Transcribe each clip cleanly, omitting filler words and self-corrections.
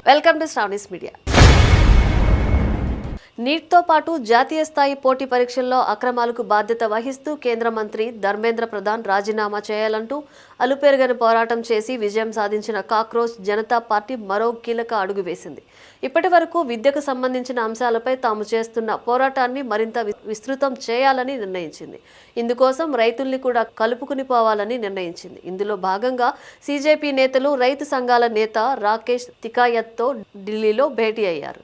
Welcome to Shravani's media. నీట్తో పాటు జాతీయ స్థాయి పోటీ పరీక్షల్లో అక్రమాలకు బాధ్యత వహిస్తూ కేంద్ర మంత్రి ధర్మేంద్ర ప్రధాన్ రాజీనామా చేయాలంటూ అలుపెరగని పోరాటం చేసి విజయం సాధించిన కాక్రోచ్ జనతా పార్టీ మరో కీలక అడుగు వేసింది. ఇప్పటి వరకు విద్యకు సంబంధించిన అంశాలపై తాము చేస్తున్న పోరాటాన్ని మరింత విస్తృతం చేయాలని నిర్ణయించింది. ఇందుకోసం రైతుల్ని కూడా కలుపుకుని పోవాలని నిర్ణయించింది. ఇందులో భాగంగా సీజేపీ నేతలు రైతు సంఘాల నేత రాకేష్ తికాయత్తో ఢిల్లీలో భేటీ అయ్యారు.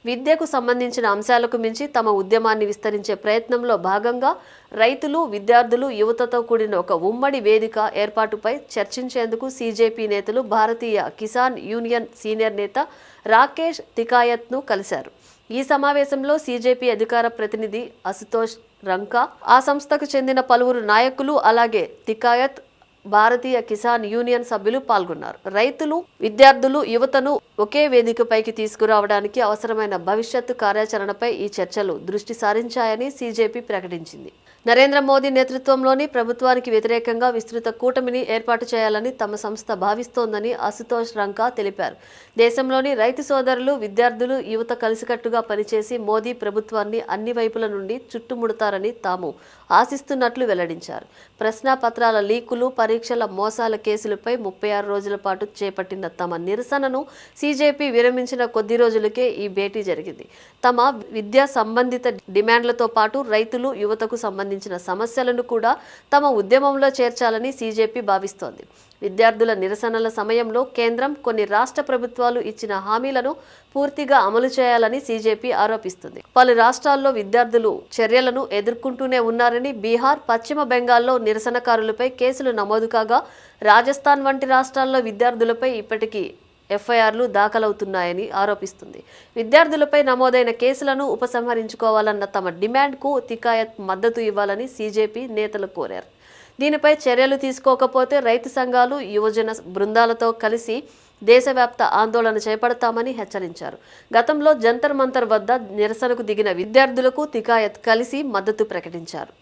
విద్యకు సంబంధించిన అంశాలకు మించి తమ ఉద్యమాన్ని విస్తరించే ప్రయత్నంలో భాగంగా రైతులు, విద్యార్థులు, యువతతో కూడిన ఒక ఉమ్మడి వేదిక ఏర్పాటుపై చర్చించేందుకు సీజేపీ నేతలు భారతీయ కిసాన్ యూనియన్ సీనియర్ నేత రాకేష్ తికాయత్ను కలిశారు. ఈ సమావేశంలో సీజేపీ అధికార ప్రతినిధి అశుతోష్ రంకా, ఆ సంస్థకు చెందిన పలువురు నాయకులు, అలాగే తికాయత్, భారతీయ కిసాన్ యూనియన్ సభ్యులు పాల్గొన్నారు. రైతులు, విద్యార్థులు, యువతను ఒకే వేదికపైకి తీసుకురావడానికి అవసరమైన భవిష్యత్తు కార్యాచరణపై ఈ చర్చలు దృష్టి సారించాయని సీజేపీ ప్రకటించింది. నరేంద్ర మోదీ నేతృత్వంలోని ప్రభుత్వానికి వ్యతిరేకంగా విస్తృత కూటమిని ఏర్పాటు చేయాలని తమ సంస్థ భావిస్తోందని అశుతోష్ రంకా తెలిపారు. దేశంలోని రైతు సోదరులు, విద్యార్థులు, యువత కలిసికట్టుగా పనిచేసి మోదీ ప్రభుత్వాన్ని అన్ని వైపుల నుండి చుట్టుముడతారని తాము ఆశిస్తున్నట్లు వెల్లడించారు. ప్రశ్నాపత్రాల లీకులు, పరీక్షల మోసాల కేసులపై 36 రోజుల పాటు చేపట్టిన తమ నిరసనను సీజేపీ విరమించిన కొద్ది రోజులకే ఈ భేటీ జరిగింది. తమ విద్యా సంబంధిత డిమాండ్లతో పాటు రైతులు, యువతకు సంబంధించిన సమస్యలను కూడా తమ ఉద్యమంలో చేర్చాలని సీజేపీ భావిస్తోంది. విద్యార్థుల నిరసనల సమయంలో కేంద్రం, కొన్ని రాష్ట్ర ప్రభుత్వాలు ఇచ్చిన హామీలను పూర్తిగా అమలు చేయాలని సీజేపీ ఆరోపిస్తుంది. పలు రాష్ట్రాల్లో విద్యార్థులు చర్యలను ఎదుర్కొంటూనే ఉన్నారని, బీహార్, పశ్చిమ బెంగాల్లో నిరసనకారులపై కేసులు నమోదు కాగా రాజస్థాన్ వంటి రాష్ట్రాల్లో విద్యార్థులపై ఇప్పటికీ ఎఫ్ఐఆర్లు దాఖలవుతున్నాయని ఆరోపిస్తుంది. విద్యార్థులపై నమోదైన కేసులను ఉపసంహరించుకోవాలన్న తమ డిమాండ్కు తికాయత్ మద్దతు ఇవ్వాలని సీజేపీ నేతలు కోరారు. దీనిపై చర్యలు తీసుకోకపోతే రైతు సంఘాలు, యువజన బృందాలతో కలిసి దేశవ్యాప్త ఆందోళన చేపడతామని హెచ్చరించారు. గతంలో జంతర్ మంతర్ వద్ద నిరసనకు దిగిన విద్యార్థులకు తికాయత్ కలిసి మద్దతు ప్రకటించారు.